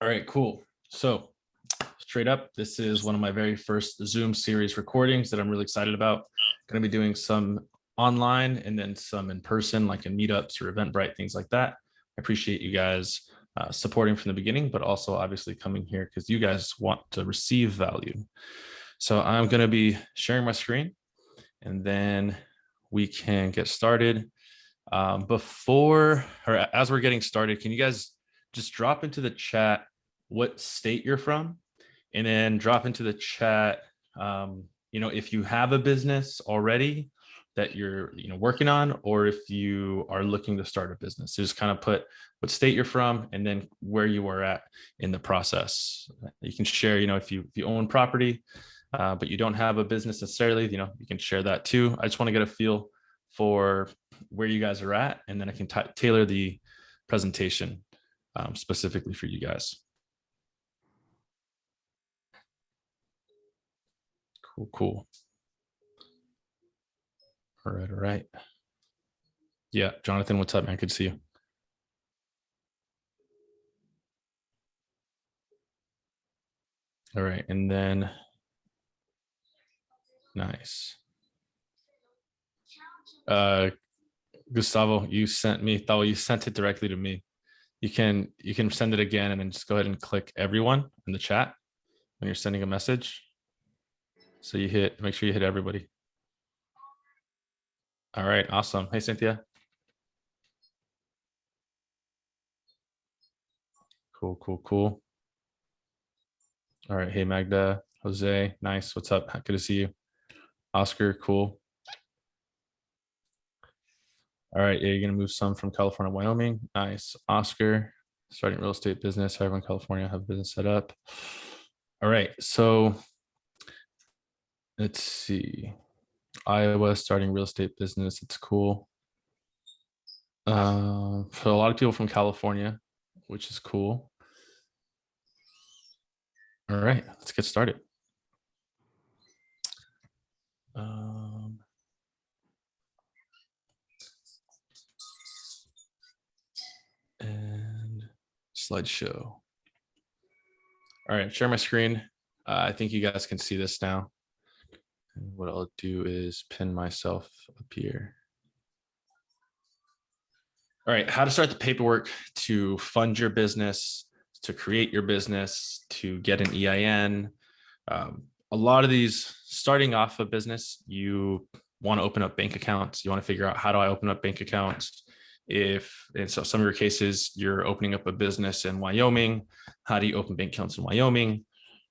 All right, cool. So straight up, this is one of my very first Zoom series recordings that I'm really excited about. Going to be doing some online and then some in person, like in meetups or Eventbrite, things like that. I appreciate you guys supporting from the beginning, but also obviously coming here because you guys want to receive value. So I'm going to be sharing my screen and then we can get started. As we're getting started, can you guys just drop into the chat what state you're from, and then drop into the chat, if you have a business already that you're, working on, or if you are looking to start a business. So just kind of put what state you're from and then where you are at in the process. You can share, if you own property, but you don't have a business necessarily, you can share that too. I just want to get a feel for where you guys are at, and then I can tailor the presentation specifically for you guys. Cool. All right. Yeah, Jonathan, what's up, man? Good to see you. All right, and then nice. Gustavo, you sent it directly to me. You can send it again and then just go ahead and click everyone in the chat when you're sending a message. So make sure you hit everybody. All right, awesome. Hey, Cynthia. Cool. All right, hey, Magda, Jose, nice. What's up? Good to see you. Oscar, cool. All right, yeah, you're gonna move some from California to Wyoming. Nice. Oscar, starting real estate business. Everyone in California have business set up. All right, so let's see. Iowa, starting real estate business. It's cool. For a lot of people from California, which is cool. All right, let's get started. And slideshow. All right, share my screen. I think you guys can see this now. And what I'll do is pin myself up here. All right, how to start the paperwork to fund your business, to create your business, to get an EIN. A lot of these, starting off a business, you want to open up bank accounts. You want to figure out, how do I open up bank accounts? So some of your cases, you're opening up a business in Wyoming. How do you open bank accounts in Wyoming?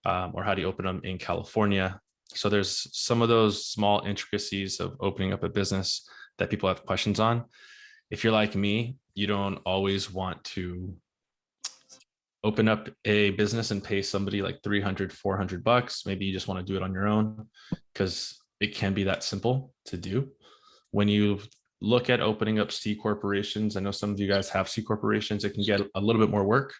Or how do you open them in California? So there's some of those small intricacies of opening up a business that people have questions on. If you're like me, you don't always want to open up a business and pay somebody like $300, $400. Maybe you just want to do it on your own, because it can be that simple to do. When you look at opening up C corporations, I know some of you guys have C corporations, it can get a little bit more work.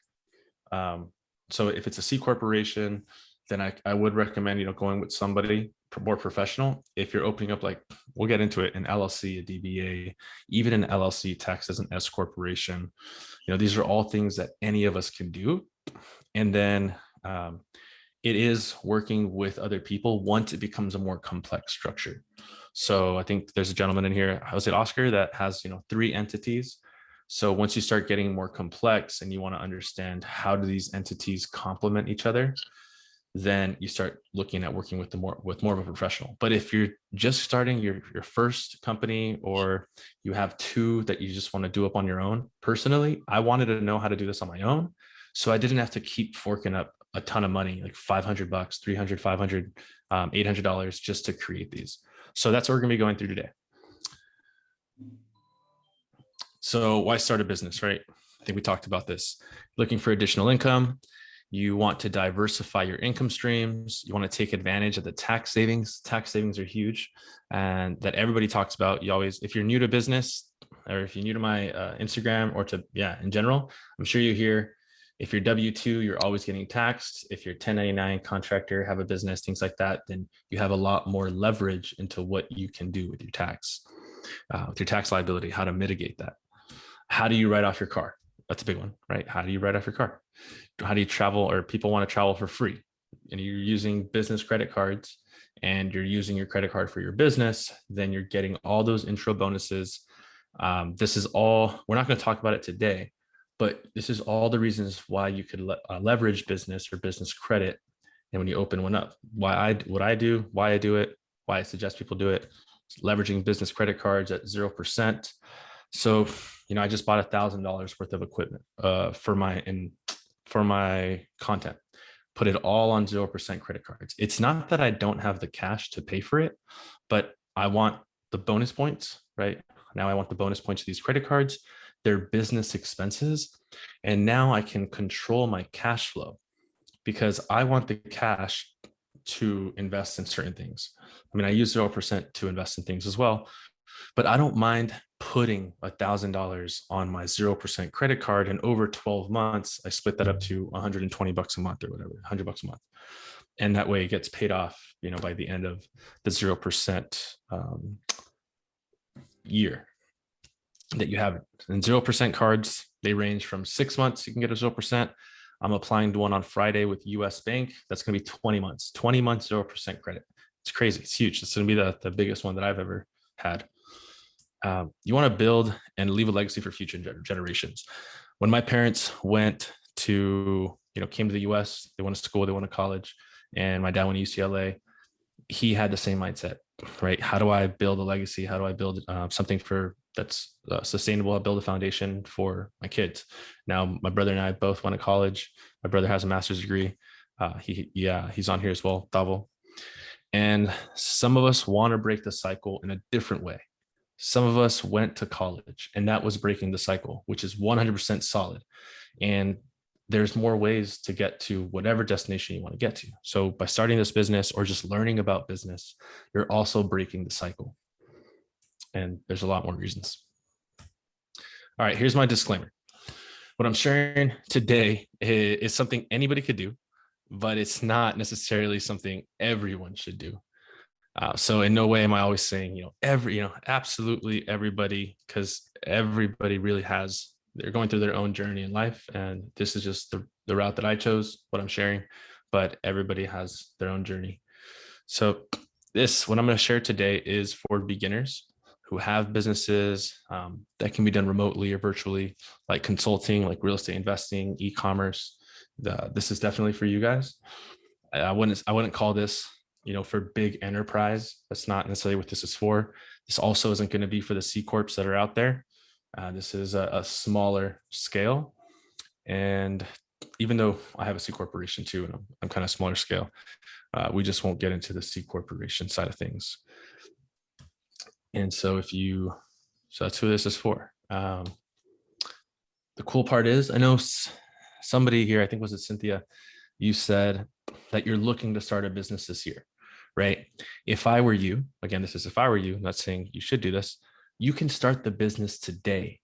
So if it's a C corporation, then I would recommend, going with somebody more professional. If you're opening up, like, we'll get into it, an LLC, a DBA, even an LLC taxed as an S corporation, these are all things that any of us can do. And then it is working with other people once it becomes a more complex structure. So I think there's a gentleman in here, was it Oscar, that has 3 entities. So once you start getting more complex and you want to understand how do these entities complement each other, then you start looking at working with more of a professional. But if you're just starting your first company, or you have 2 that you just want to do up on your own, personally, I wanted to know how to do this on my own, so I didn't have to keep forking up a ton of money, like $500, $300, $500, $800 just to create these. So that's what we're gonna be going through today. So why start a business, right? I think we talked about this. Looking for additional income. You want to diversify your income streams. You want to take advantage of the tax savings. Tax savings are huge, and that everybody talks about. If you're new to business, or if you're new to my Instagram, or in general, I'm sure you hear, if you're W-2, you're always getting taxed. If you're 1099 contractor, have a business, things like that, then you have a lot more leverage into what you can do with your tax liability, how to mitigate that. How do you write off your car? That's a big one, right? How do you write off your car? How do you travel, or people want to travel for free and you're using business credit cards and you're using your credit card for your business, then you're getting all those intro bonuses. This is all, we're not going to talk about it today, but this is all the reasons why you could leverage business or business credit. And when you open one up, what I do, why I do it, why I suggest people do it, leveraging business credit cards at 0%. So, I just bought $1,000 worth of equipment for my content, put it all on 0% credit cards. It's not that I don't have the cash to pay for it, but I want the bonus points, right? Now I want the bonus points of these credit cards. They're business expenses. And now I can control my cash flow because I want the cash to invest in certain things. I mean, I use 0% to invest in things as well, but I don't mind putting $1,000 on my 0% credit card, and over 12 months, I split that up to $120 a month or whatever, $100 a month. And that way it gets paid off, by the end of the 0% year that you have it. And 0% cards, they range from 6 months, you can get a 0%. I'm applying to one on Friday with US Bank. That's going to be 20 months, 0% credit. It's crazy. It's huge. It's going to be the biggest one that I've ever had. You want to build and leave a legacy for future generations. When my parents went to, came to the US, they went to school, they went to college, and my dad went to UCLA. He had the same mindset, right? How do I build a legacy? How do I build something that's sustainable? I build a foundation for my kids. Now, my brother and I both went to college. My brother has a master's degree. He's on here as well, Davo. And some of us want to break the cycle in a different way. Some of us went to college, and that was breaking the cycle, which is 100% solid. And there's more ways to get to whatever destination you want to get to. So by starting this business or just learning about business, you're also breaking the cycle. And there's a lot more reasons. All right, here's my disclaimer. What I'm sharing today is something anybody could do, but it's not necessarily something everyone should do. So in no way am I always saying, absolutely everybody, because everybody really they're going through their own journey in life. And this is just the route that I chose, what I'm sharing, but everybody has their own journey. So what I'm going to share today is for beginners who have businesses that can be done remotely or virtually, like consulting, like real estate investing, e-commerce. This is definitely for you guys. I wouldn't call this, for big enterprise. That's not necessarily what this is for. This also isn't going to be for the C Corps that are out there. This is a smaller scale. And even though I have a C corporation too, and I'm kind of smaller scale, we just won't get into the C corporation side of things. And so so that's who this is for. The cool part is, I know somebody here, I think was it Cynthia, you said that you're looking to start a business this year, right? If I were you, again, this is if I were you, I'm not saying you should do this, you can start the business today,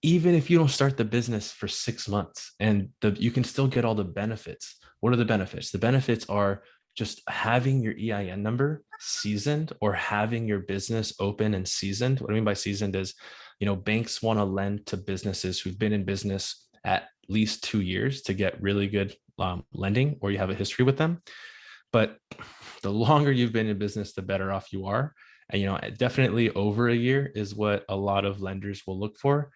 even if you don't start the business for 6 months, and you can still get all the benefits. What are the benefits? The benefits are just having your EIN number seasoned, or having your business open and seasoned. What I mean by seasoned is, banks want to lend to businesses who've been in business at least 2 years to get really good lending, or you have a history with them. But the longer you've been in business, the better off you are. And, definitely over a year is what a lot of lenders will look for.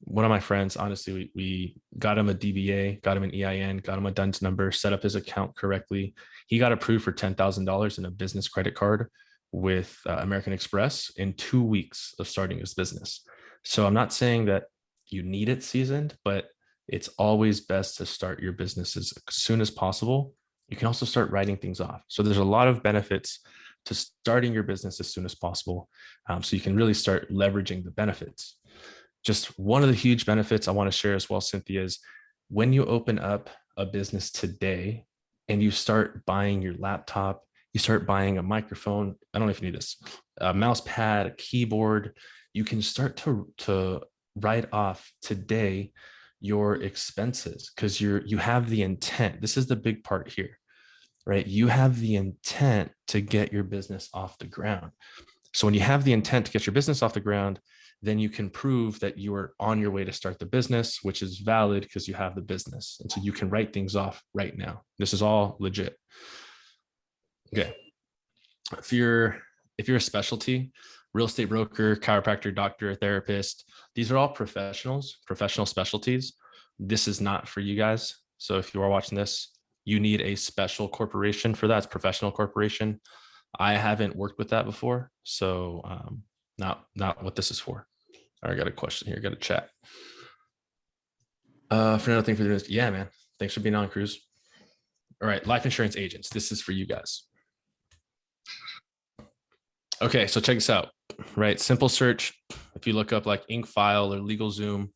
One of my friends, honestly, we got him a DBA, got him an EIN, got him a DUNS number, set up his account correctly. He got approved for $10,000 in a business credit card with American Express in 2 weeks of starting his business. So I'm not saying that you need it seasoned, but it's always best to start your business as soon as possible. You can also start writing things off. So there's a lot of benefits to starting your business as soon as possible. So you can really start leveraging the benefits. Just one of the huge benefits I want to share as well, Cynthia, is when you open up a business today and you start buying your laptop, you start buying a microphone. I don't know if you need this, a mouse pad, a keyboard. You can start to write off today your expenses, because you have the intent. This is the big part here, right? You have the intent to get your business off the ground. So when you have the intent to get your business off the ground, then you can prove that you are on your way to start the business, which is valid because you have the business. And so you can write things off right now. This is all legit. Okay. If you're a specialty, real estate broker, chiropractor, doctor, therapist, these are all professional specialties. This is not for you guys. So if you are watching this, you need a special corporation for that. It's professional corporation. I haven't worked with that before, so not what this is for. All right, I got a question here. Got a chat. For another thing for this, yeah, man. Thanks for being on, Cruz. All right, life insurance agents. This is for you guys. Okay, so check this out. Right, simple search. If you look up like InkFile or LegalZoom,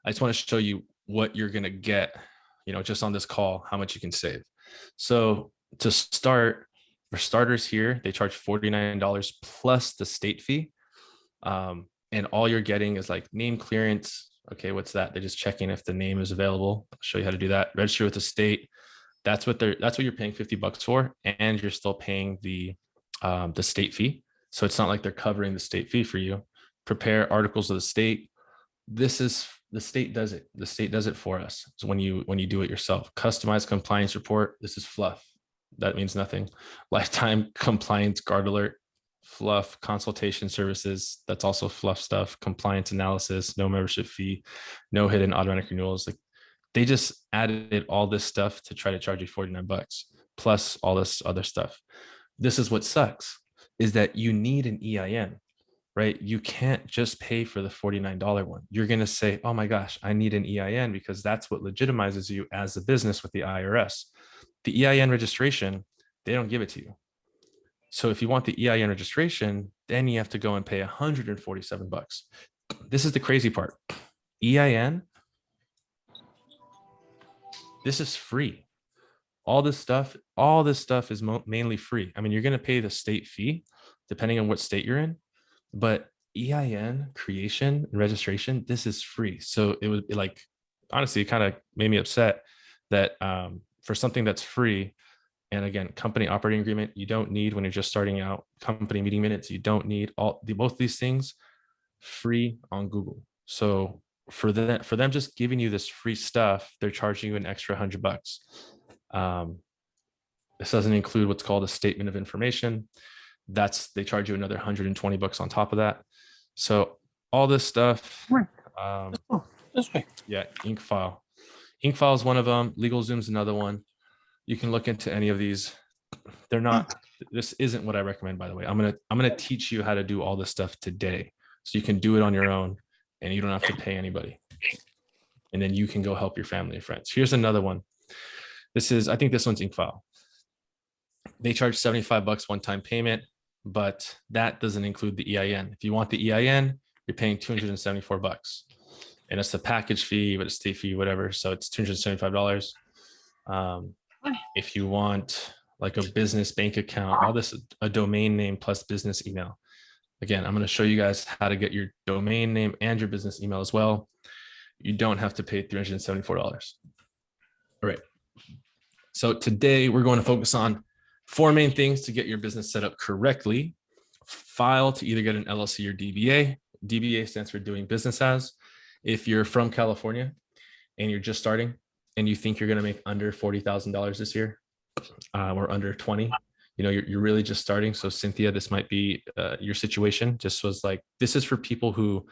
I just want to show you what you're gonna get. Just on this call, how much you can save. So to start, for starters here, they charge $49 plus the state fee. And all you're getting is like name clearance. Okay, what's that? They're just checking if the name is available. I'll show you how to do that. Register with the state. That's what you're paying $50 for, and you're still paying the state fee. So it's not like they're covering the state fee for you. Prepare articles of the state. This is the state does it. The state does it for us. So when you do it yourself, customized compliance report. This is fluff. That means nothing. Lifetime compliance guard alert. Fluff. Consultation services. That's also fluff stuff. Compliance analysis. No membership fee. No hidden automatic renewals. Like they just added all this stuff to try to charge you $49 plus all this other stuff. This is what sucks, is that you need an EIN. Right? You can't just pay for the $49 one. You're going to say, oh my gosh, I need an EIN, because that's what legitimizes you as a business with the IRS. The EIN registration, they don't give it to you. So if you want the EIN registration, then you have to go and pay $147. This is the crazy part. EIN, this is free. All this stuff is mainly free. I mean, you're going to pay the state fee depending on what state you're in. But EIN creation and registration, this is free. So it was like, honestly, it kind of made me upset that for something that's free, and again, company operating agreement, you don't need when you're just starting out. Company meeting minutes, you don't need both these things free on Google. So for them just giving you this free stuff, they're charging you an extra $100. This doesn't include what's called a statement of information. They charge you another $120 on top of that. So all this stuff. This way. Yeah, InkFile. InkFile is one of them. LegalZoom's another one. You can look into any of these. They're not. This isn't what I recommend, by the way. I'm gonna teach you how to do all this stuff today, so you can do it on your own, and you don't have to pay anybody. And then you can go help your family and friends. Here's another one. I think this one's InkFile. They charge $75 one-time payment, but that doesn't include the EIN. If you want the EIN, you're paying $274, and it's the package fee, but it's state fee, whatever. So it's $275. If you want like a business bank account, all this, a domain name plus business email. Again, I'm going to show you guys how to get your domain name and your business email as well. You don't have to pay $374. All right. So today we're going to focus on 4 main things to get your business set up correctly. File to either get an LLC or DBA. DBA stands for doing business as. If you're from California and you're just starting and you think you're going to make under $40,000 this year, or under 20, you're really just starting. So Cynthia, this might be your situation. Just was like, this is for people who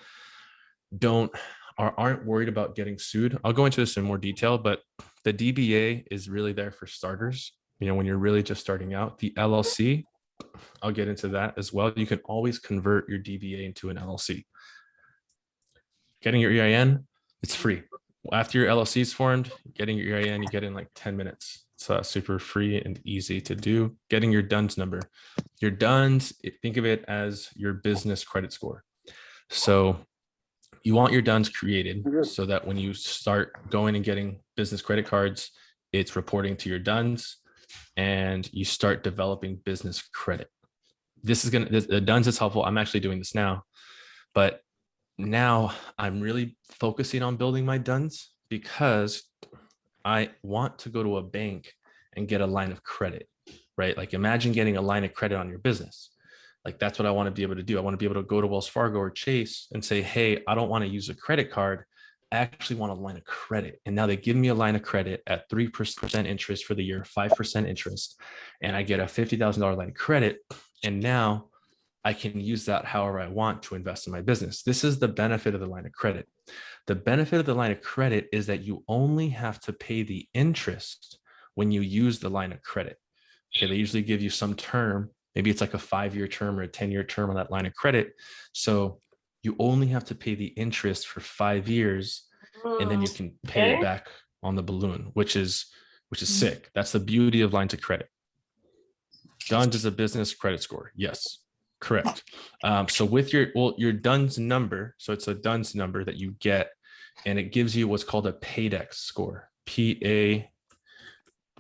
aren't worried about getting sued. I'll go into this in more detail, but the DBA is really there for starters. When you're really just starting out. The LLC, I'll get into that as well. You can always convert your DBA into an LLC. Getting your EIN, it's free. After your LLC is formed, getting your EIN, you get in like 10 minutes. It's super free and easy to do. Getting your DUNS number. Your DUNS, think of it as your business credit score. So you want your DUNS created so that when you start going and getting business credit cards, it's reporting to your DUNS and you start developing business credit. The DUNS is helpful. I'm actually doing this now, but now I'm really focusing on building my DUNS because I want to go to a bank and get a line of credit, right? Like imagine getting a line of credit on your business. Like that's what I want to be able to do. I want to be able to go to Wells Fargo or Chase and say, hey, I don't want to use a credit card. I actually want a line of credit. And now they give me a line of credit at 3% interest for the year, 5% interest, and I get a $50,000 line of credit. And now I can use that however I want to invest in my business. This is the benefit of the line of credit. The benefit of the line of credit is that you only have to pay the interest when you use the line of credit. Okay, they usually give you some term. Maybe it's like a 5-year term or a 10-year term on that line of credit. So you only have to pay the interest for 5 years, and then you can pay it back on the balloon, which is sick. That's the beauty of lines of credit. DUNS is a business credit score. Yes, correct. So with your DUNS number, so it's a DUNS number that you get, and it gives you what's called a PAYDEX score. PAYDX,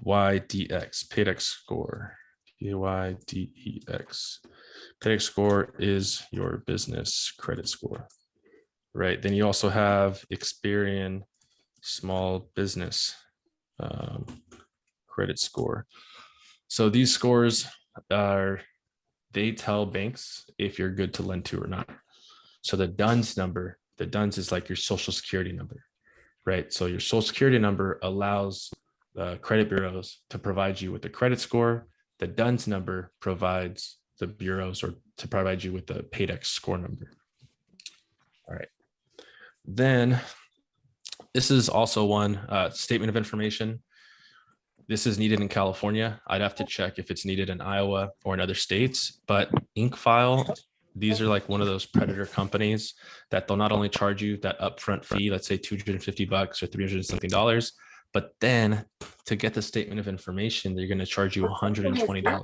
PAYDEX score. PAYDEX. PAYDEX score is your business credit score, right? Then you also have Experian small business credit score. So these scores they tell banks if you're good to lend to or not. So the DUNS number, the DUNS is like your social security number, right? So your social security number allows the credit bureaus to provide you with the credit score. The DUNS number provides the bureaus or to provide you with the PAYDEX score number. All right. Then this is also one statement of information. This is needed in California. I'd have to check if it's needed in Iowa or in other states, but InkFile, these are like one of those predator companies that they'll not only charge you that upfront fee, let's say $250 or $300 something, but then to get the statement of information, they're going to charge you $120.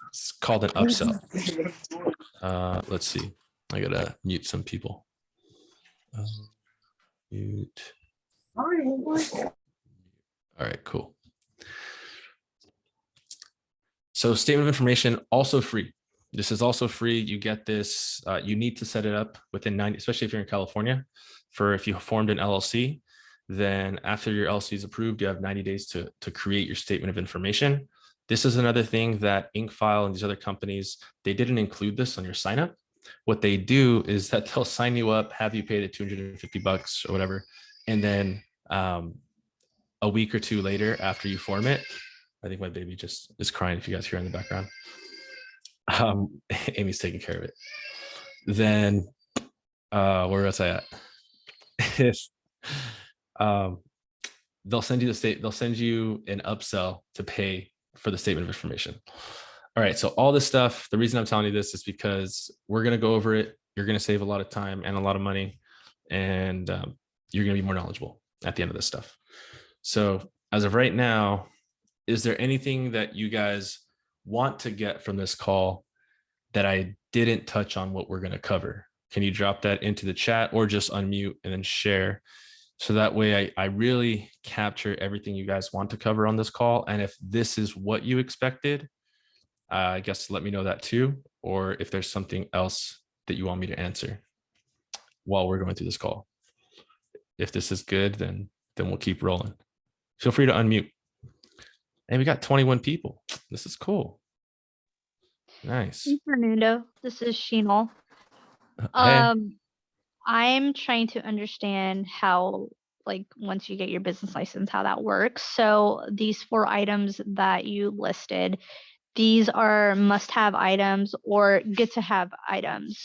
It's called an upsell. Let's see. I got to mute some people. Mute. All right, cool. So statement of information, also free. This is also free. You get this. You need to set it up within 90, especially if you're in California. If you formed an LLC, then after your LLC is approved, you have 90 days to create your statement of information. This is another thing that InkFile and these other companies, they didn't include this on your sign up. What they do is that they'll sign you up, have you pay the $250 or whatever, and then a week or two later after you form it, I think my baby just is crying if you guys hear in the background. Amy's taking care of it. Then where was I at? If they'll send you an upsell to pay for the statement of information. All right, so all this stuff, the reason I'm telling you this is because we're going to go over it. You're going to save a lot of time and a lot of money, and you're going to be more knowledgeable at the end of this stuff. So as of right now, is there anything that you guys want to get from this call that I didn't touch on what we're going to cover? Can you drop that into the chat or just unmute and then share? So that way I really capture everything you guys want to cover on this call. And if this is what you expected, I guess let me know that too. Or if there's something else that you want me to answer while we're going through this call. If this is good, then we'll keep rolling. Feel free to unmute. And we got 21 people. This is cool. Nice. Hey, Fernando. This is Sheenal. Hey. I'm trying to understand how, like, once you get your business license, how that works. So these 4 items that you listed, these are must-have items or good-to-have items?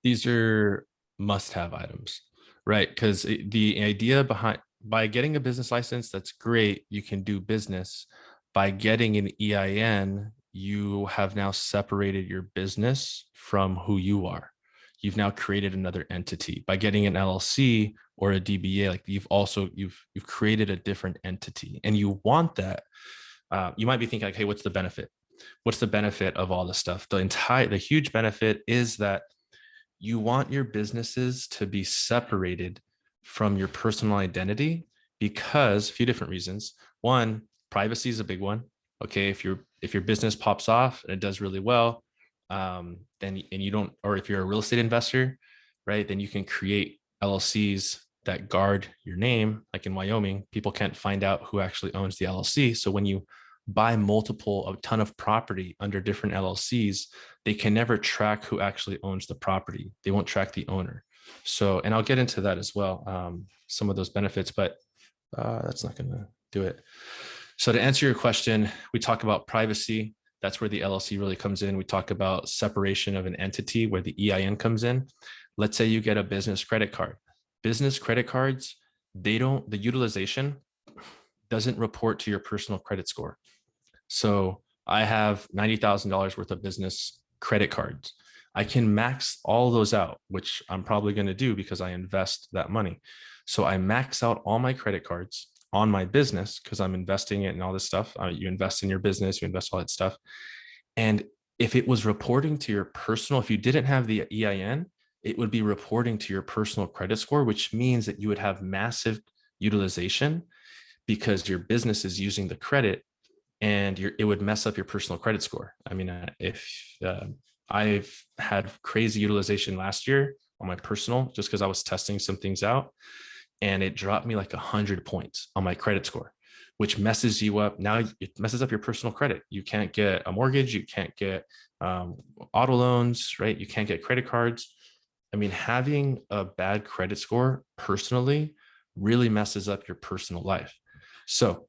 These are must-have items, right? Because the idea by getting a business license, that's great. You can do business. By getting an EIN, you have now separated your business from who you are. You've now created another entity. By getting an LLC or a DBA, like you've created a different entity, and you want that. You might be thinking like, hey, what's the benefit? What's the benefit of all this stuff? The huge benefit is that you want your businesses to be separated from your personal identity, because a few different reasons. One, privacy is a big one. Okay, if your business pops off and it does really well, then you don't, or if you're a real estate investor, right, then you can create LLCs that guard your name. Like in Wyoming, people can't find out who actually owns the LLC. So when you buy a ton of property under different LLCs, they can never track who actually owns the property. They won't track the owner. So, and I'll get into that as well, some of those benefits, but that's not going to do it. So to answer your question, we talk about privacy. That's where the LLC really comes in. We talk about separation of an entity where the EIN comes in. Let's say you get a business credit card. Business credit cards, the utilization doesn't report to your personal credit score. So I have $90,000 worth of business credit cards. I can max all those out, which I'm probably going to do because I invest that money. So I max out all my credit cards on my business because I'm investing it and all this stuff. You invest in your business, you invest all that stuff. And if it was reporting to your personal, if you didn't have the EIN, it would be reporting to your personal credit score, which means that you would have massive utilization because your business is using the credit, and it would mess up your personal credit score. I mean, I've had crazy utilization last year on my personal just because I was testing some things out, and it dropped me like 100 points on my credit score, which messes you up. Now it messes up your personal credit. You can't get a mortgage. You can't get auto loans, right? You can't get credit cards. I mean, having a bad credit score personally really messes up your personal life. So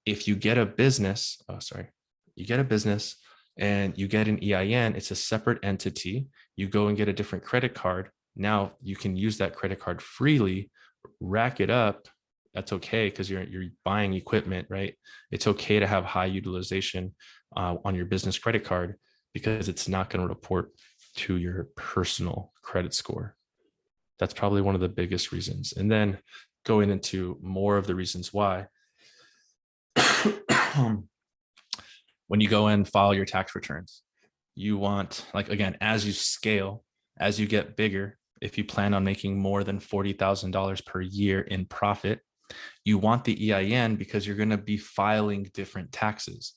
if you get a business, you get a business and you get an EIN, it's a separate entity. You go and get a different credit card. Now you can use that credit card freely, rack it up. That's okay because you're buying equipment, right? It's okay to have high utilization on your business credit card because it's not going to report to your personal credit score. That's probably one of the biggest reasons. And then going into more of the reasons why. When you go and file your tax returns, you want, like, again, as you scale, as you get bigger, if you plan on making more than $40,000 per year in profit, you want the EIN because you're going to be filing different taxes.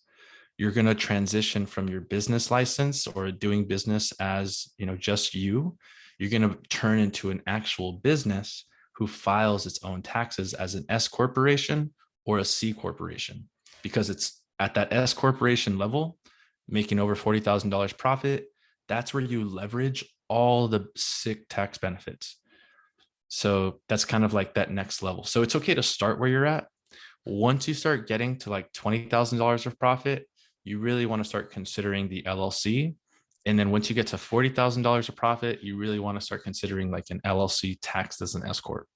You're going to transition from your business license or doing business as, just you. You're going to turn into an actual business who files its own taxes as an S corporation or a C corporation, because it's at that S corporation level, making over $40,000 profit. That's where you leverage all the sick tax benefits. So that's kind of like that next level. So it's okay to start where you're at. Once you start getting to like $20,000 of profit, you really want to start considering the LLC. And then once you get to $40,000 of profit, you really want to start considering like an LLC taxed as an S corp.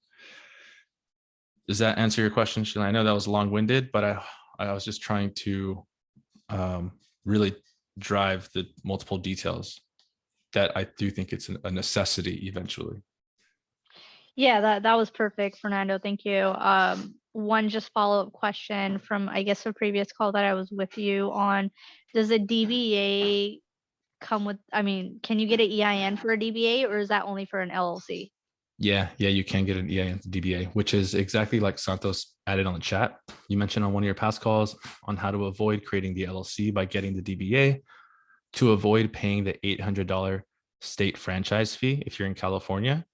Does that answer your question, Sheila? I know that was long-winded, but I was just trying to really drive the multiple details that I do think it's a necessity eventually. Yeah, that was perfect, Fernando. Thank you. One just follow-up question from, I guess, a previous call that I was with you on. Does a DBA come with, can you get an EIN for a DBA, or is that only for an LLC? Yeah, you can get an EIN DBA, which is exactly like Santos added on the chat. You mentioned on one of your past calls on how to avoid creating the LLC by getting the DBA to avoid paying the $800 state franchise fee if you're in California.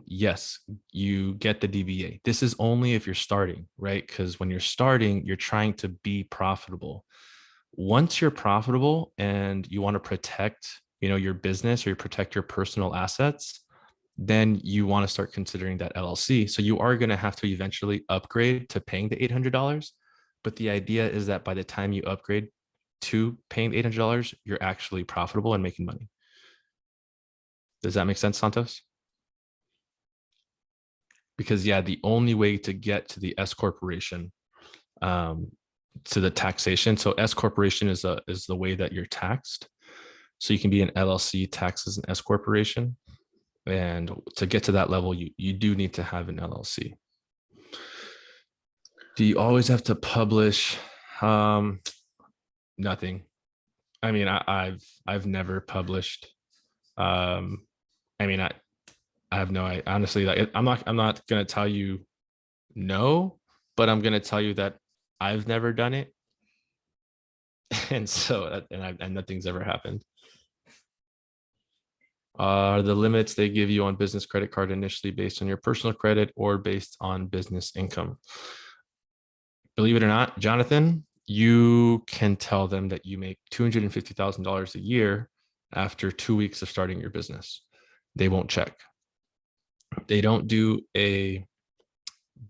Yes, you get the DBA. This is only if you're starting, right? Because when you're starting, you're trying to be profitable. Once you're profitable and you want to protect, your business, or you protect your personal assets, then you want to start considering that LLC. So you are going to have to eventually upgrade to paying the $800. But the idea is that by the time you upgrade to paying $800, you're actually profitable and making money. Does that make sense, Santos? Because the only way to get to the S corporation, to the taxation. So S corporation is the way that you're taxed. So you can be an LLC taxed as an S corporation. And to get to that level, you do need to have an LLC. Do you always have to publish? Nothing. I mean, I've never published. I have no. Honestly, I'm not gonna tell you no, but I'm gonna tell you that I've never done it, and so and nothing's ever happened. Are the limits they give you on business credit card initially based on your personal credit or based on business income? Believe it or not, Jonathan, you can tell them that you make $250,000 a year after 2 weeks of starting your business. They won't check. They don't do a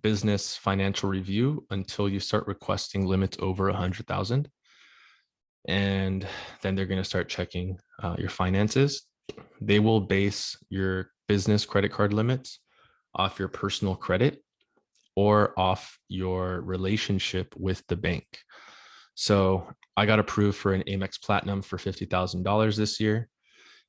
business financial review until you start requesting limits over 100,000. And then they're going to start checking your finances. They will base your business credit card limits off your personal credit or off your relationship with the bank. So I got approved for an Amex Platinum for $50,000 this year.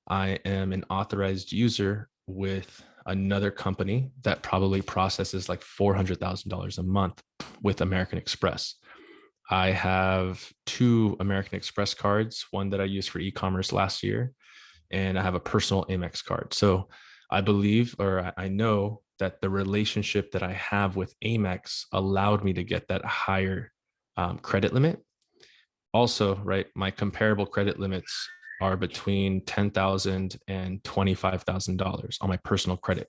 I am an authorized user with another company that probably processes like $400,000 a month with American Express. I have 2 American Express cards, one that I used for e-commerce last year, and I have a personal Amex card. So I believe, or I know that the relationship that I have with Amex allowed me to get that higher credit limit. Also, right, my comparable credit limits are between $10,000 and $25,000 on my personal credit.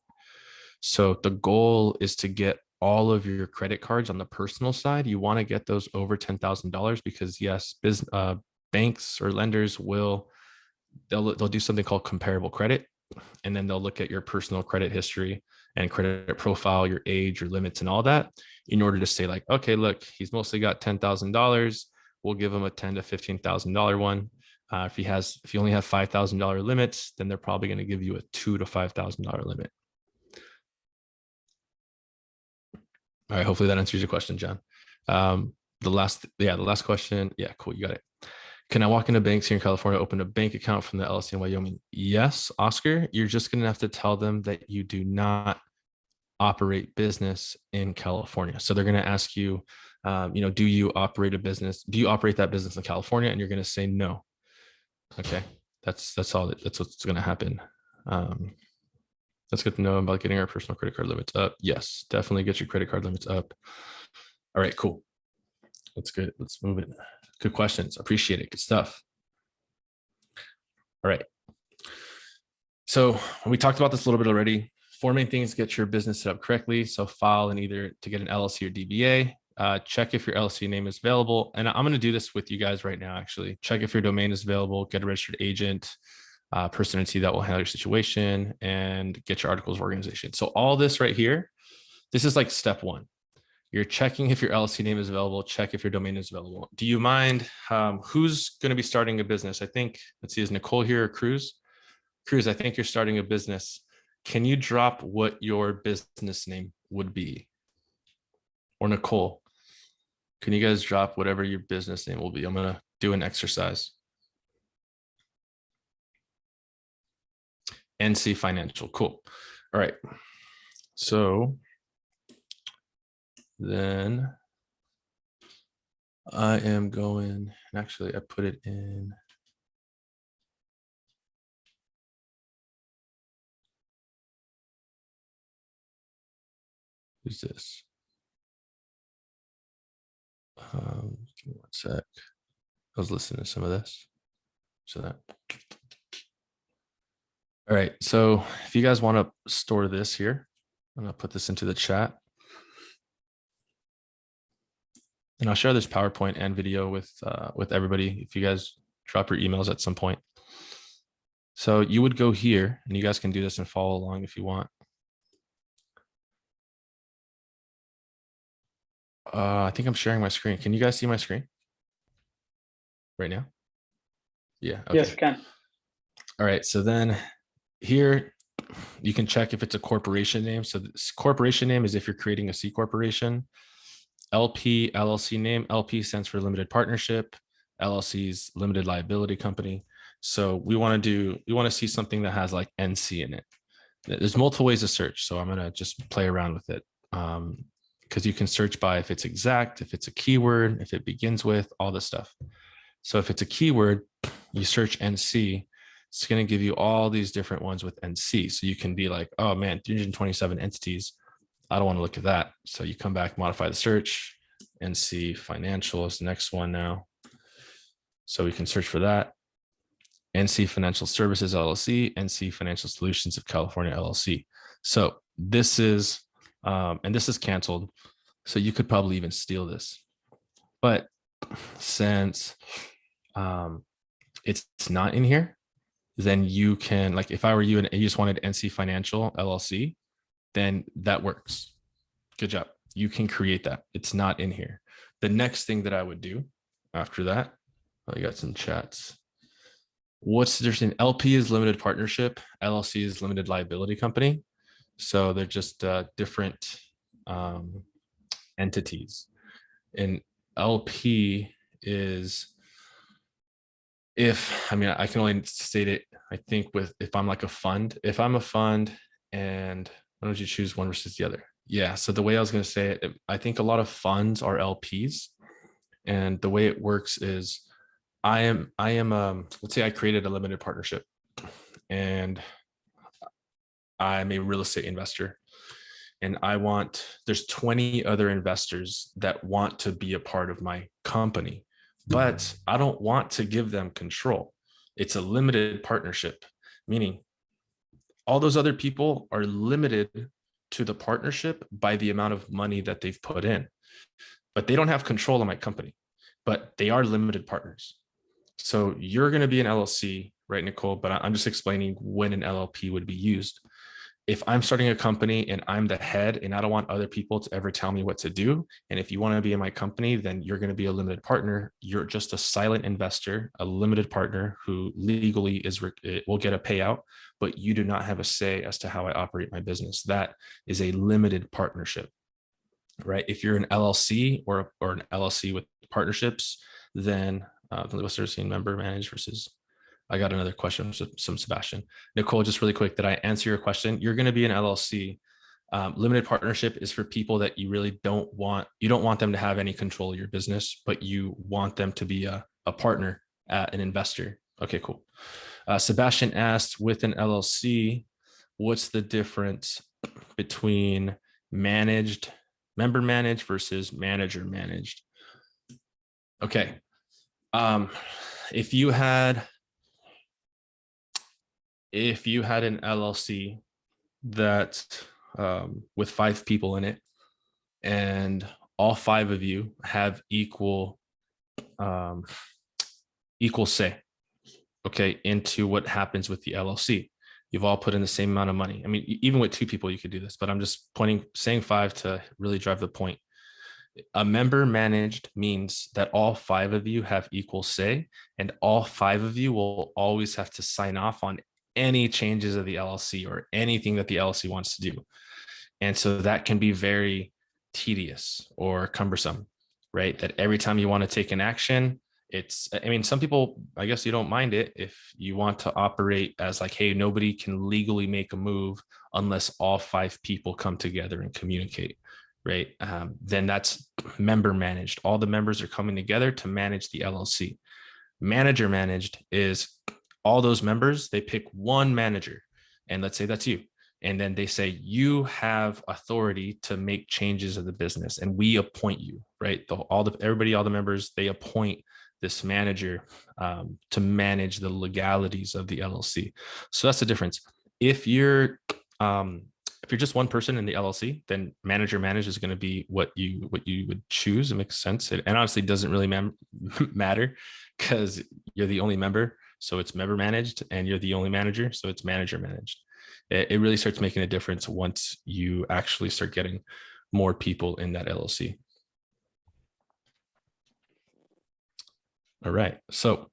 So the goal is to get all of your credit cards on the personal side. You want to get those over $10,000 because yes, banks or lenders they'll do something called comparable credit, and then they'll look at your personal credit history and credit profile, your age, your limits, and all that in order to say like, okay, look, he's mostly got $10,000. We'll give him a $10,000 to $15,000 one. If you only have $5,000 limits, then they're probably going to give you a $2,000 to $5,000 limit. All right, hopefully that answers your question, John. The last question. Yeah, cool, you got it. Can I walk into banks here in California, open a bank account from the LLC in Wyoming? Yes, Oscar. You're just going to have to tell them that you do not operate business in California. So they're going to ask you, do you operate a business? Do you operate that business in California? And you're going to say no. Okay, that's all. That's what's going to happen. That's good to know about getting our personal credit card limits up. Yes, definitely get your credit card limits up. All right, cool. That's good. Let's move it. Good questions. Appreciate it. Good stuff. All right. So we talked about this a little bit already. 4 main things: get your business set up correctly. So file and either to get an LLC or DBA. Check if your LLC name is available. And I'm going to do this with you guys right now, actually. Check if your domain is available, get a registered agent, person entity that will handle your situation, and get your articles of organization. So all this right here, this is like step 1. You're checking if your LLC name is available, check if your domain is available. Do you mind who's going to be starting a business? I think, let's see, is Nicole here or Cruz? Cruz, I think you're starting a business. Can you drop what your business name would be? Or Nicole, can you guys drop whatever your business name will be? I'm going to do an exercise. NC Financial. Cool. All right. So then I am going, and actually I put it in. Who's this? Give me one sec. I was listening to some of this. So that. All right. So if you guys want to store this here, I'm going to put this into the chat. And I'll share this PowerPoint and video with everybody if you guys drop your emails at some point. So you would go here, and you guys can do this and follow along if you want. I think I'm sharing my screen. Can you guys see my screen right now? Yeah. Okay. Yes, I can. All right. So then here you can check if it's a corporation name. So this corporation name is if you're creating a C corporation. LP, LLC name. LP stands for limited partnership. LLC's limited liability company. So we want to see something that has like NC in it. There's multiple ways to search. So I'm going to just play around with it. Because you can search by if it's exact, if it's a keyword, if it begins with, all this stuff. So if it's a keyword, you search NC, it's going to give you all these different ones with NC. So you can be like, oh man, 327 entities. I don't want to look at that. So you come back, modify the search. NC Financial is the next one now. So we can search for that. NC Financial Services LLC, NC Financial Solutions of California LLC. So this is, and this is canceled. So you could probably even steal this. But since it's not in here, then you can, like, if I were you and you just wanted NC Financial LLC, then that works. Good job. You can create that. It's not in here. The next thing that I would do after that, I got some chats. What's the difference? LP is limited partnership. LLC is limited liability company. So they're just different entities. And LP is, I can only state it, I think, with if I'm like a fund. If I'm a fund, and why don't you choose one versus the other? Yeah. So the way I was going to say it, I think a lot of funds are LPs, and the way it works is I am let's say I created a limited partnership, and I'm a real estate investor, and there's 20 other investors that want to be a part of my company, but I don't want to give them control. It's a limited partnership, meaning all those other people are limited to the partnership by the amount of money that they've put in, but they don't have control of my company, but they are limited partners. So you're going to be an LLC, right, Nicole? But I'm just explaining when an LLP would be used. If I'm starting a company and I'm the head and I don't want other people to ever tell me what to do, and if you want to be in my company, then you're going to be a limited partner. You're just a silent investor, a limited partner who legally will get a payout, but you do not have a say as to how I operate my business. That is a limited partnership, right? If you're an LLC or an LLC with partnerships, then what's there seeing member managed versus, I got another question from Sebastian. Nicole, just really quick, did I answer your question? You're going to be an LLC. Limited partnership is for people that you really don't want them to have any control of your business, but you want them to be a partner, an investor. Okay, cool. Sebastian asked, with an LLC, what's the difference between member managed versus manager managed? Okay. If you had an LLC that with 5 people in it, and all 5 of you have equal say, okay, into what happens with the LLC. You've all put in the same amount of money. I mean, even with 2 people, you could do this, but I'm just saying 5 to really drive the point. A member managed means that all 5 of you have equal say, and all 5 of you will always have to sign off on any changes of the LLC or anything that the LLC wants to do. And so that can be very tedious or cumbersome, right? That every time you want to take an action, some people, I guess you don't mind it if you want to operate as like, hey, nobody can legally make a move unless all 5 people come together and communicate, right? Then that's member managed. All the members are coming together to manage the LLC. Manager managed is all those members, they pick one manager, and let's say that's you. And then they say, you have authority to make changes of the business, and we appoint you, right? All the members, they appoint this manager to manage the legalities of the LLC. So that's the difference. If you're just one person in the LLC, then manager managed is going to be what you would choose. It makes sense. And honestly, doesn't really matter because you're the only member. So it's member managed, and you're the only manager. So it's manager managed. It really starts making a difference once you actually start getting more people in that LLC. All right. So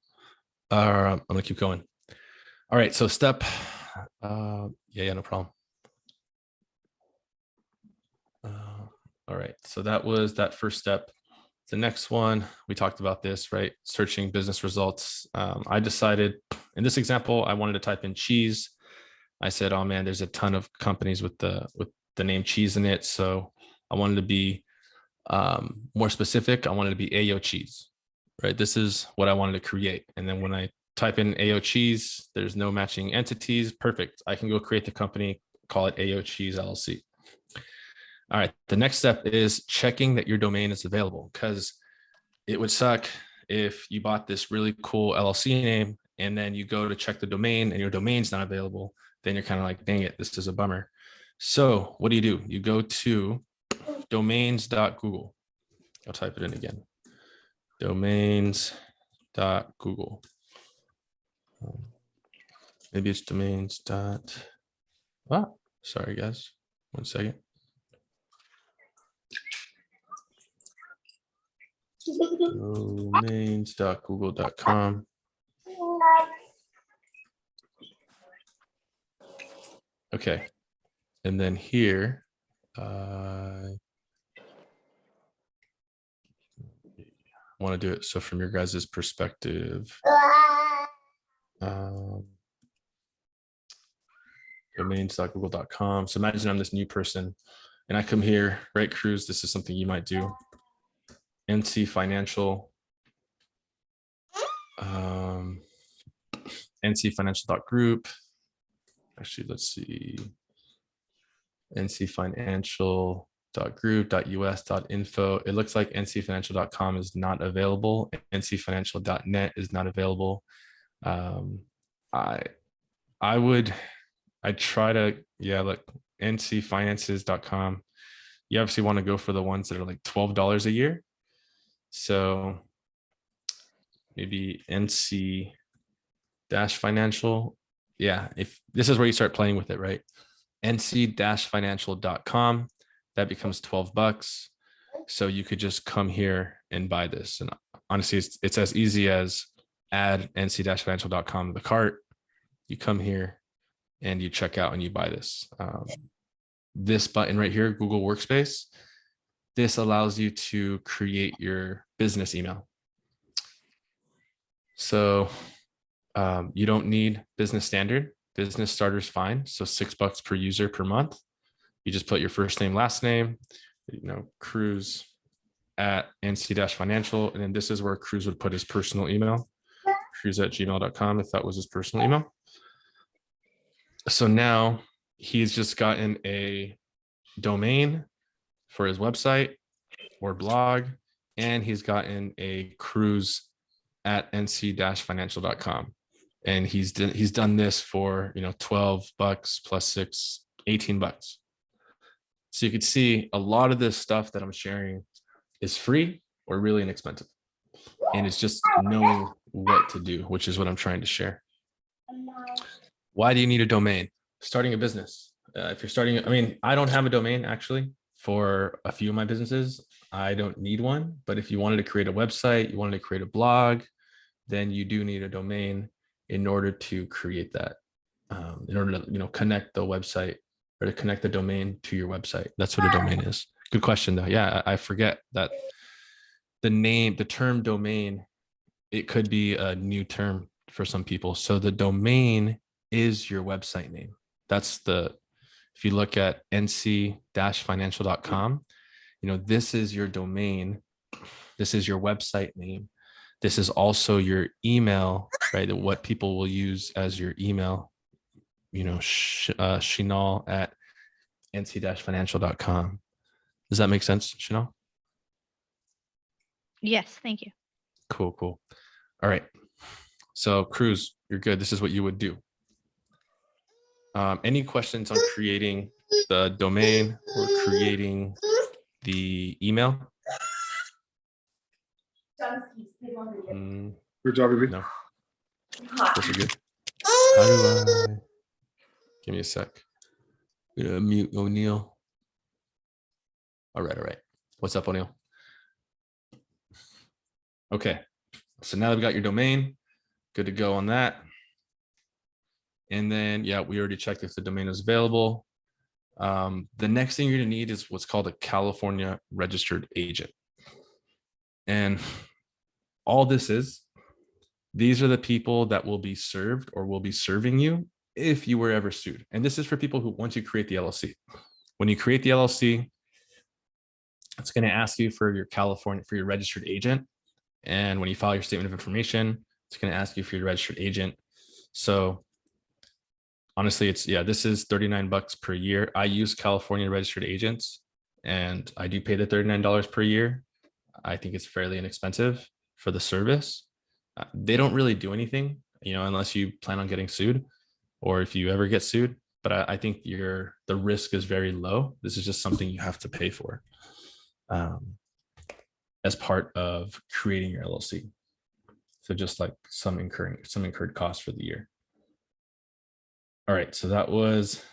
I'm going to keep going. All right. So step, no problem. All right. So that was that first step. The next one, we talked about this, right? Searching business results. I decided in this example, I wanted to type in cheese. I said, oh man, there's a ton of companies with the name cheese in it. So I wanted to be more specific. I wanted to be AO cheese, right? This is what I wanted to create. And then when I type in AO cheese, there's no matching entities. Perfect. I can go create the company, call it AO cheese LLC. All right. The next step is checking that your domain is available, because it would suck if you bought this really cool LLC name and then you go to check the domain and your domain's not available. Then you're kind of like, dang it, this is a bummer. So what do? You go to domains.google. I'll type it in again. domains.google. Maybe it's domains dot. Ah, sorry guys. 1 second. Domains.google.com. Okay. And then here, I want to do it so from your guys' perspective. Domains.google.com. So imagine I'm this new person and I come here, right, Cruz? This is something you might do. NC Financial. NC Financial.group. Actually, let's see. NC Financial.group.us.info. It looks like ncfinancial.com is not available. ncfinancial.net is not available. I'd try to, look, ncfinances.com. You obviously want to go for the ones that are like $12 a year. So maybe NC Financial. Yeah, if this is where you start playing with it, right? nc-financial.com, that becomes $12. So you could just come here and buy this. And honestly, it's as easy as add nc-financial.com to the cart. You come here and you check out and you buy this. This button right here, Google Workspace, this allows you to create your business email. So you don't need business standard. Business starter's fine. So $6 per user per month. You just put your first name, last name, Cruz at nc-financial. And then this is where Cruz would put his personal email, cruz@gmail.com, if that was his personal email. So now he's just gotten a domain for his website or blog, and he's gotten a Cruz at nc-financial.com. And he's done this for $12 plus 6, $18. So you could see a lot of this stuff that I'm sharing is free or really inexpensive. And it's just knowing what to do, which is what I'm trying to share. Why do you need a domain? Starting a business. If you're starting, I don't have a domain actually for a few of my businesses. I don't need one, but if you wanted to create a website, you wanted to create a blog, then you do need a domain in order to create that, in order to connect the website or to connect the domain to your website. That's what a domain is. Good question though. Yeah, I forget that the term domain, it could be a new term for some people. So the domain is your website name. If you look at nc-financial.com, this is your domain. This is your website name. This is also your email, right? What people will use as your email, Shinal at nc-financial.com. Does that make sense, Shinal? Yes, thank you. Cool. All right. So Cruz, you're good. This is what you would do. Any questions on creating the domain or creating the email? Good job, baby. No. This is good. How do I? Give me a sec. I'm gonna mute O'Neill. All right. What's up, O'Neill? Okay. So now that we got your domain, good to go on that. And then, we already checked if the domain is available. The next thing you're gonna need is what's called a California registered agent. And all this is, these are the people that will be served or will be serving you if you were ever sued. And this is for people who, once you create the LLC, when you create the LLC, it's going to ask you for your registered agent. And when you file your statement of information, it's going to ask you for your registered agent. So honestly, this is $39 per year. I use California registered agents and I do pay the $39 per year. I think it's fairly inexpensive for the service. They don't really do anything, unless you plan on getting sued or if you ever get sued. But I think the risk is very low. This is just something you have to pay for. as part of creating your LLC. So just like some incurred costs for the year. All right, so that was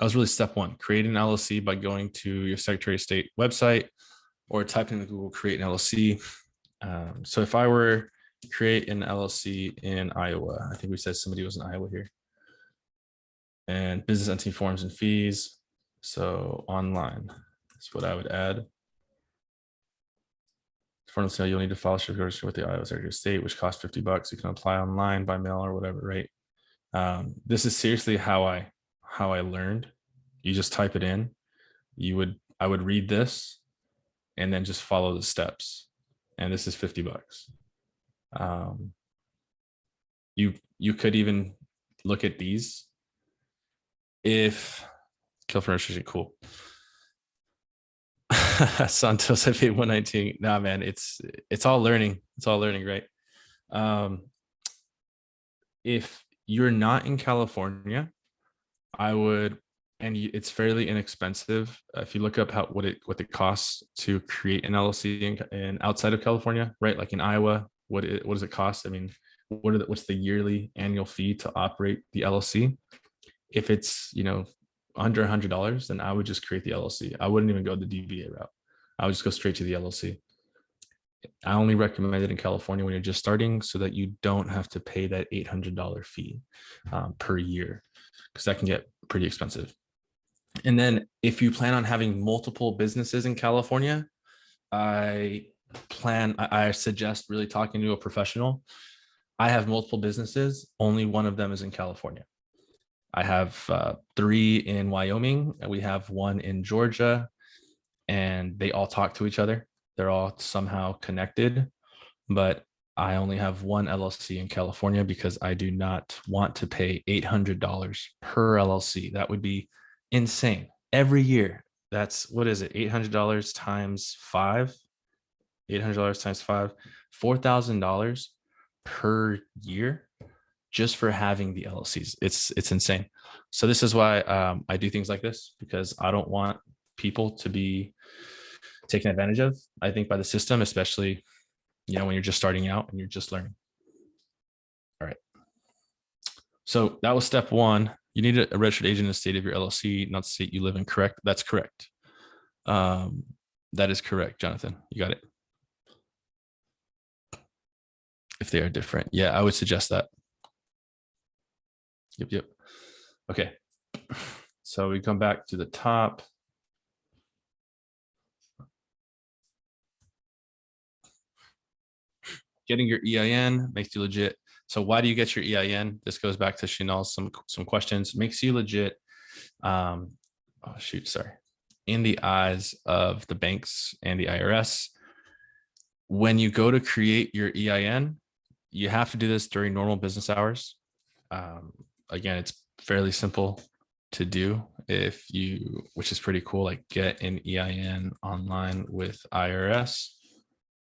really step one. Create an LLC by going to your Secretary of State website or typing in Google create an LLC. So if I were to create an LLC in Iowa, I think we said somebody was in Iowa here. And business entity forms and fees. So online, that's what I would add. For sale, you'll need to file certificate with the Iowa Secretary of State, which costs $50. You can apply online, by mail, or whatever, right? This is seriously how I learned. You just type it in. I would read this and then just follow the steps. And this is $50. You could even look at these. If California registration, cool. Santos, I paid 119. Nah, man, it's all learning. It's all learning, right? If you're not in California, I would, and it's fairly inexpensive. If you look up what it costs to create an LLC in outside of California, right? Like in Iowa, what does it cost? I mean, what's the yearly annual fee to operate the LLC? If it's, under $100, then I would just create the LLC. I wouldn't even go the DBA route. I would just go straight to the LLC. I only recommend it in California when you're just starting, so that you don't have to pay that $800 fee per year, because that can get pretty expensive. And then if you plan on having multiple businesses in California, I suggest really talking to a professional. I have multiple businesses. Only one of them is in California. I have 3 in Wyoming, and we have 1 in Georgia, and they all talk to each other. They're all somehow connected, but I only have 1 LLC in California because I do not want to pay $800 per LLC. That would be insane. Every year, that's, what is it? $800 times 5, $800 times 5, $4,000 per year just for having the LLCs. It's insane. So this is why I do things like this, because I don't want people to be taken advantage of, I think, by the system, especially, when you're just starting out and you're just learning. All right. So that was step 1. You need a registered agent in the state of your LLC, not the state you live in, correct? That's correct. That is correct, Jonathan. You got it. If they are different. Yeah, I would suggest that. Yep. Okay. So we come back to the top. Getting your EIN makes you legit. So why do you get your EIN? This goes back to Chanel's some questions. Makes you legit. In the eyes of the banks and the IRS. When you go to create your EIN, you have to do this during normal business hours. Again, it's fairly simple to do which is pretty cool, like get an EIN online with IRS.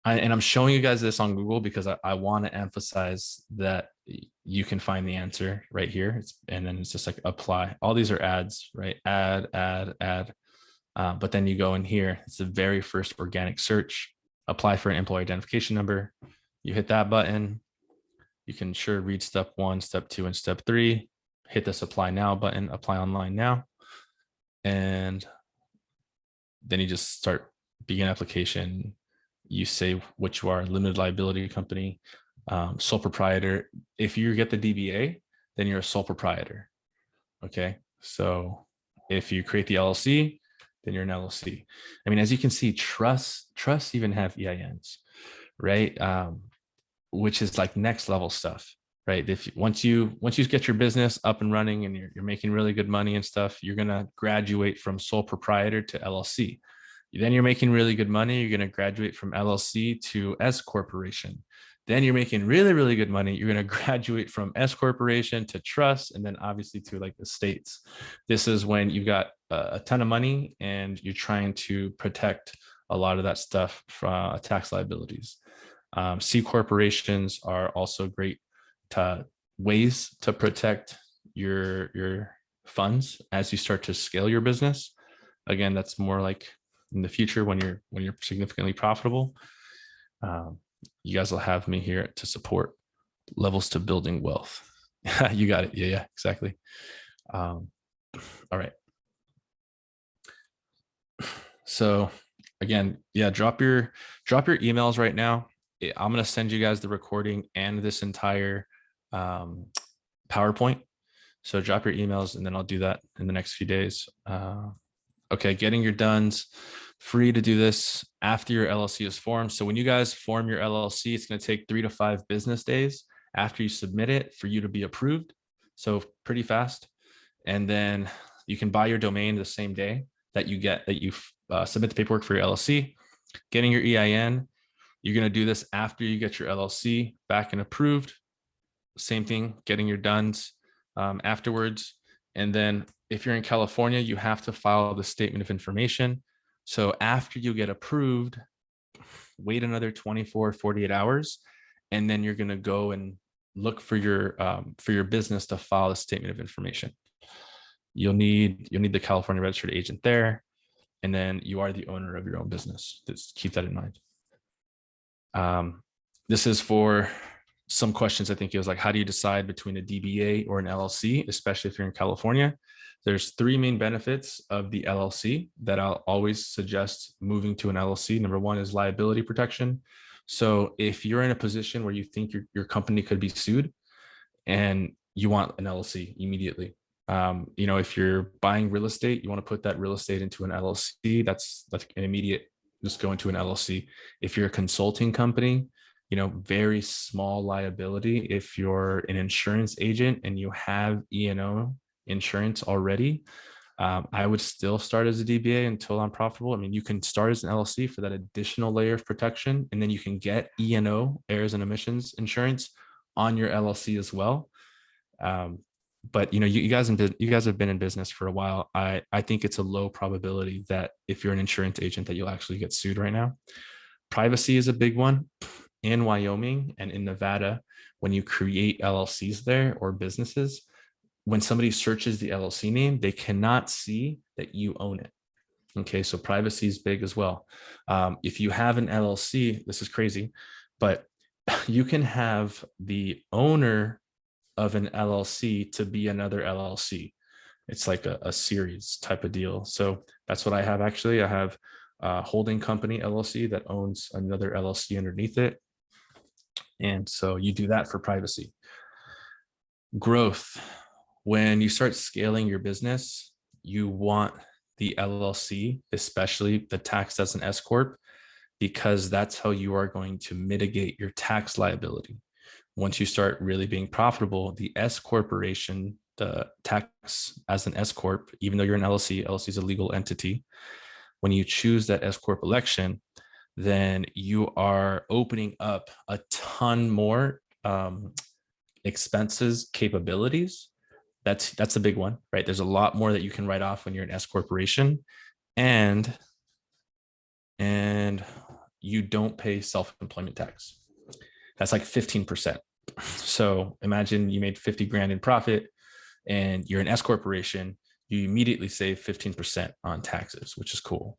And I'm showing you guys this on Google because I want to emphasize that you can find the answer right here. And then it's just like apply. All these are ads, right? Add. But then you go in here. It's the very first organic search. Apply for an employee identification number. You hit that button. You can read step 1, step 2, and step 3. Hit this apply now button, apply online now. And then you just begin application. You say what you are: limited liability company, sole proprietor. If you get the DBA, then you're a sole proprietor. Okay. So if you create the LLC, then you're an LLC. I mean, as you can see, trusts even have EINs, right? Which is like next level stuff, right? Once you get your business up and running and you're making really good money and stuff, you're gonna graduate from sole proprietor to LLC. Then you're making really good money. You're gonna graduate from LLC to S corporation. Then you're making really, really good money. You're gonna graduate from S corporation to trust, and then obviously to like the states. This is when you've got a ton of money and you're trying to protect a lot of that stuff from tax liabilities. C corporations are also great ways to protect your funds as you start to scale your business. Again, that's more like in the future when you're significantly profitable, you guys will have me here to support levels to building wealth. You got it. Yeah, exactly. All right. So again, yeah, drop your emails right now. I'm going to send you guys the recording and this entire PowerPoint. So drop your emails and then I'll do that in the next few days. Okay, getting your duns. Free to do this after your LLC is formed. So when you guys form your LLC, it's going to take 3 to 5 business days after you submit it for you to be approved. So pretty fast. And then you can buy your domain the same day that you submit the paperwork for your LLC. Getting your EIN, you're going to do this after you get your LLC back and approved. Same thing, getting your duns afterwards. And then if you're in California, you have to file the statement of information. So after you get approved, wait another 24, 48 hours, and then you're going to go and look for your business to file the statement of information. You'll need the California registered agent there, and then you are the owner of your own business. Just keep that in mind. This is for some questions. I think it was like, how do you decide between a DBA or an LLC, especially if you're in California? There's 3 main benefits of the LLC that I'll always suggest moving to an LLC. Number 1 is liability protection. So if you're in a position where you think your company could be sued and you want an LLC immediately, if you're buying real estate, you want to put that real estate into an LLC. That's an immediate, just go into an LLC. If you're a consulting company, very small liability. If you're an insurance agent and you have E&O insurance already, I would still start as a DBA until I'm profitable. I mean, you can start as an LLC for that additional layer of protection, and then you can get E&O, errors and omissions insurance, on your LLC as well. But you guys have been in business for a while. I think it's a low probability that if you're an insurance agent that you'll actually get sued right now. Privacy is a big one. In Wyoming and in Nevada, when you create LLCs there or businesses, when somebody searches the LLC name, they cannot see that you own it. Okay, so privacy is big as well. If you have an LLC, this is crazy, but you can have the owner of an LLC to be another LLC. It's like a series type of deal. So that's what I have actually. I have a holding company LLC that owns another LLC underneath it. And so you do that for privacy. Growth. When you start scaling your business, you want the LLC, especially the taxed as an S Corp, because that's how you are going to mitigate your tax liability. Once you start really being profitable, the S corporation, the tax as an S Corp, even though you're an LLC, LLC is a legal entity. When you choose that S Corp election, then you are opening up a ton more expenses capabilities. That's a big one, right? There's a lot more that you can write off when you're an S corporation, and you don't pay self-employment tax. That's like 15%. So imagine you made 50 grand in profit and you're an S corporation, you immediately save 15% on taxes, which is cool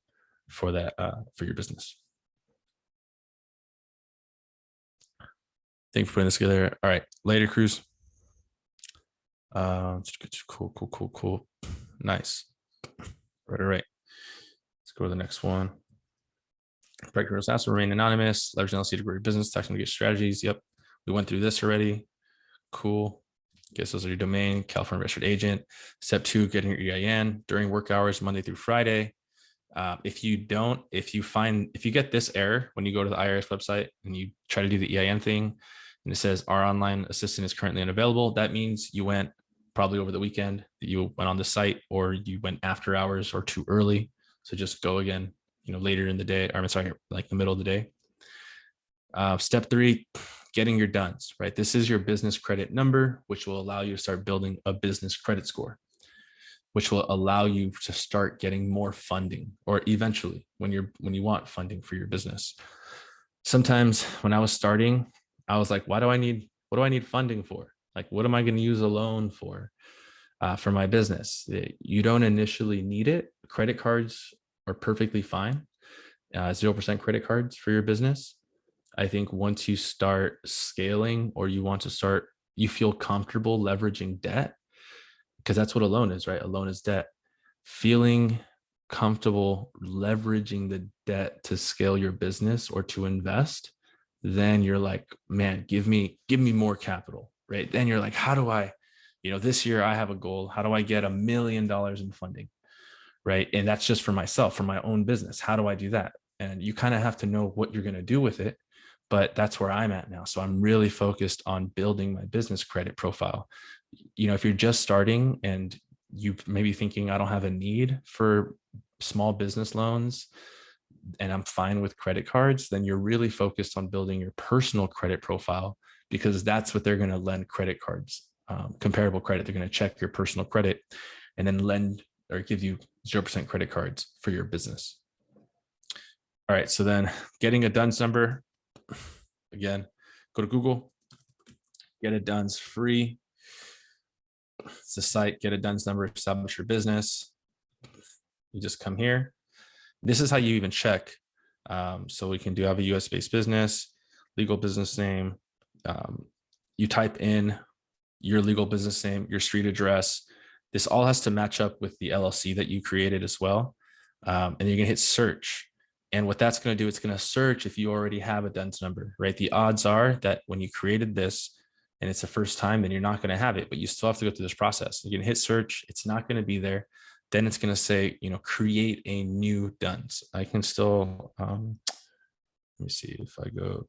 for that, for your business. Thank you for putting this together. All right, later, Cruz. Cool. Nice. All right. Let's go to the next one. Practical SaaS will remain anonymous. Leverage LLC to grow your business. Technical strategies. Yep, we went through this already. Cool. Guess those are your domain. California registered agent. Step 2, getting your EIN during work hours, Monday through Friday. If you get this error when you go to the IRS website and you try to do the EIN thing, and it says our online assistant is currently unavailable, that means you went probably over the weekend, you went on the site, or you went after hours or too early. So just go again, later in the day, or I'm sorry, like the middle of the day. Step 3, getting your duns, right? This is your business credit number, which will allow you to start building a business credit score, which will allow you to start getting more funding, or eventually when you want funding for your business. Sometimes when I was starting, I was like, what do I need funding for? Like, what am I going to use a loan for my business? You don't initially need it. Credit cards are perfectly fine. 0% credit cards for your business. I think once you start scaling, or you feel comfortable leveraging debt, because that's what a loan is, right? A loan is debt. Feeling comfortable leveraging the debt to scale your business or to invest, then you're like, man, give me more capital, right? Then you're like, how do I, this year I have a goal. How do I get $1 million in funding? Right. And that's just for myself, for my own business. How do I do that? And you kind of have to know what you're going to do with it. But that's where I'm at now. So I'm really focused on building my business credit profile. If you're just starting and you may be thinking, I don't have a need for small business loans and I'm fine with credit cards, then you're really focused on building your personal credit profile, because that's what they're going to lend credit cards, comparable credit. They're going to check your personal credit and then lend or give you 0% credit cards for your business. All right. So then getting a DUNS number, again, go to Google, get a DUNS free. It's the site, get a DUNS number, establish your business. You just come here. This is how you even check. So we can have a US-based business, legal business name. You type in your legal business name, your street address. This all has to match up with the LLC that you created as well. And you're gonna hit search. And what that's gonna do, it's gonna search if you already have a DUNS number, right? The odds are that when you created this and it's the first time, then you're not gonna have it, but you still have to go through this process. You're gonna hit search, it's not gonna be there. Then it's gonna say, create a new DUNS. I can still, let me see if I go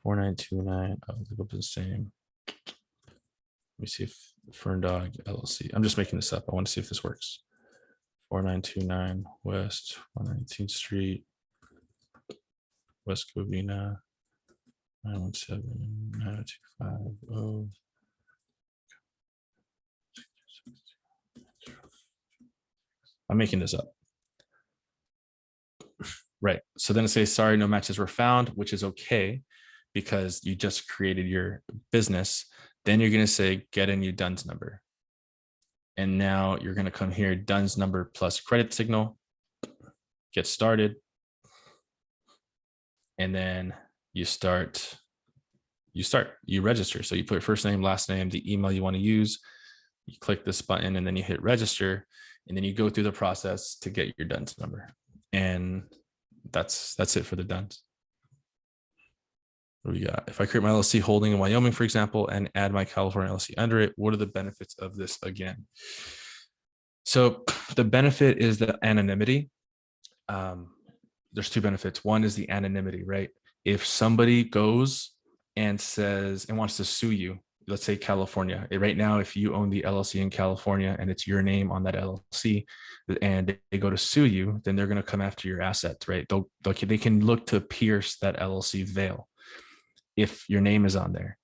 4929, legal business name. Let me see if Fern Dog LLC. I'm just making this up. I want to see if this works. 4929 West 119th Street, West Covina, 917-90250. I'm making this up. Right. So then it says, sorry, no matches were found, which is okay because you just created your business. Then you're going to say, get a new DUNS number. And now you're going to come here, DUNS number plus credit signal, get started. And then you register. So you put your first name, last name, the email you want to use, you click this button and then you hit register, and then you go through the process to get your DUNS number. And that's it for the DUNS. What do we got? If I create my LLC holding in Wyoming, for example, and add my California LLC under it, what are the benefits of this again? So the benefit is the anonymity. There's two benefits. One is the anonymity, right? If somebody goes and says and wants to sue you, let's say California, right now, if you own the LLC in California and it's your name on that LLC and they go to sue you, then they're going to come after your assets, right? They can look to pierce that LLC veil if your name is on there.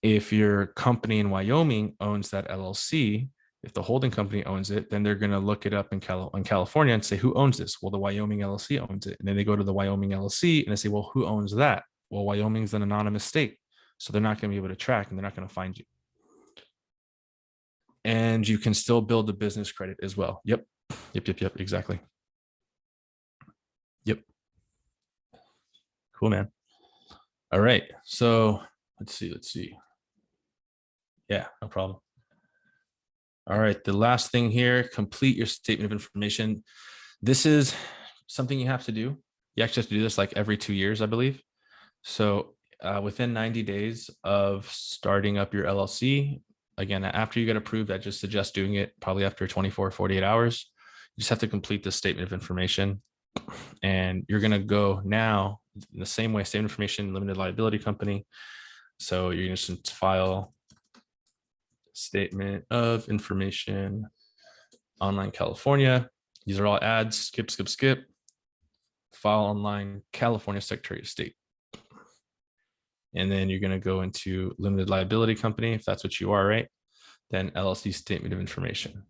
If your company in Wyoming owns that LLC, if the holding company owns it, then they're going to look it up in California and say, who owns this? Well, the Wyoming LLC owns it. And then they go to the Wyoming LLC and they say, well, who owns that? Well, Wyoming's an anonymous state. So they're not going to be able to track and they're not going to find you. And you can still build the business credit as well. Yep. Exactly. Yep. Cool, man. All right. So let's see. Yeah, no problem. All right. The last thing here, complete your statement of information. This is something you have to do. You actually have to do this like every 2 years, I believe. So within 90 days of starting up your LLC, again, after you get approved, I just suggest doing it probably after 24, 48 hours. You just have to complete the statement of information. And you're going to go now in the same way, statement of information, limited liability company. So you're going to file statement of information, online California. These are all ads, skip. File online California Secretary of State. And then you're going to go into limited liability company, if that's what you are, right? Then LLC statement of information.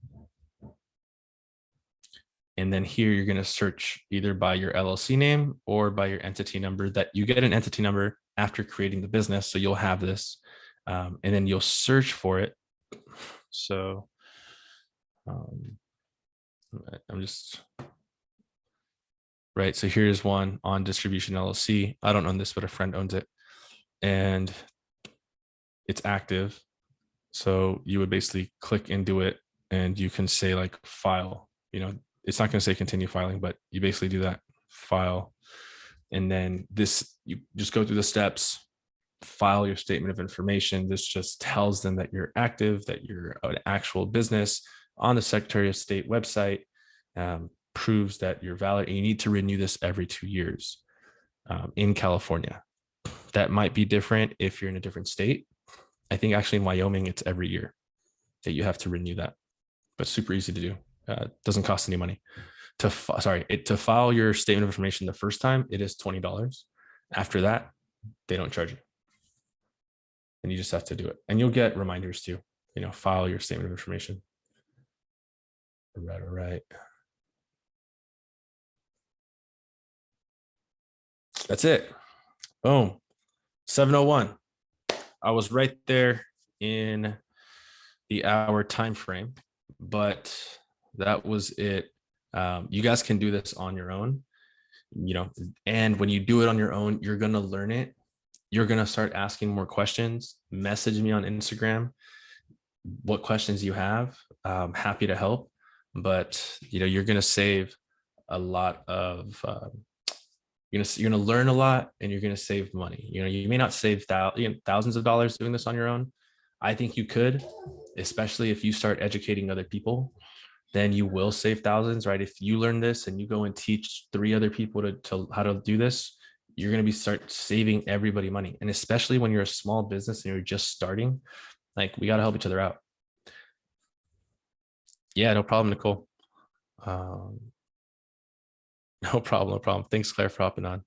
And then here you're going to search either by your LLC name or by your entity number. That you get an entity number after creating the business. So you'll have this and then you'll search for it. So I'm just right. So here's one on distribution LLC. I don't own this, but a friend owns it, and it's active. So you would basically click into it, and you can say like file. It's not going to say continue filing, but you basically do that, file, and then this, you just go through the steps, file your statement of information. This just tells them that you're active, that you're an actual business on the Secretary of State website, proves that you're valid, and you need to renew this every 2 years in California. That might be different if you're in a different state. I think actually in Wyoming, it's every year that you have to renew that, but super easy to do. Doesn't cost any money. To file your statement of information the first time, it is $20. After that, they don't charge you. And you just have to do it. And you'll get reminders too, file your statement of information. All right. That's it. Boom. 7:01. I was right there in the hour time frame, but that was it. You guys can do this on your own, and when you do it on your own, you're going to learn it. You're going to start asking more questions. Message me on Instagram what questions you have. I'm happy to help, but you're going to save a lot of you're going to learn a lot, and you're going to save money. You may not save thousands of dollars doing this on your own. I think you could, especially if you start educating other people, then you will save thousands, right? If you learn this and you go and teach 3 other people to how to do this, you're going to start saving everybody money. And especially when you're a small business and you're just starting, like, we got to help each other out. Yeah, no problem, Nicole. No problem. Thanks, Claire, for hopping on.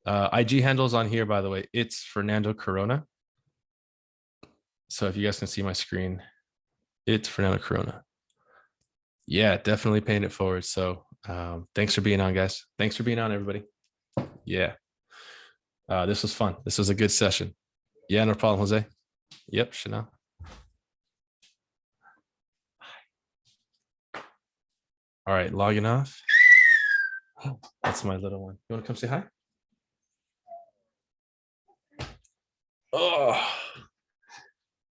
IG handles on here, by the way, it's Fernando Corona. So if you guys can see my screen, it's Fernando Corona. Yeah, definitely paying it forward. So thanks for being on, guys. Thanks for being on, everybody. Yeah. This was fun. This was a good session. Yeah, no problem, Jose. Yep, Chanel. All right, logging off. That's my little one. You want to come say hi? Oh,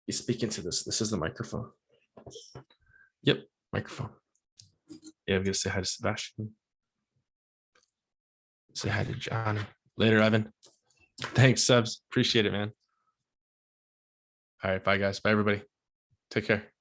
he's speaking to this. This is the microphone. Yep, microphone. Yeah, I'm gonna say hi to Sebastian. Say hi to John. Later, Evan. Thanks, Sebs. Appreciate it, man. All right, bye, guys. Bye, everybody. Take care.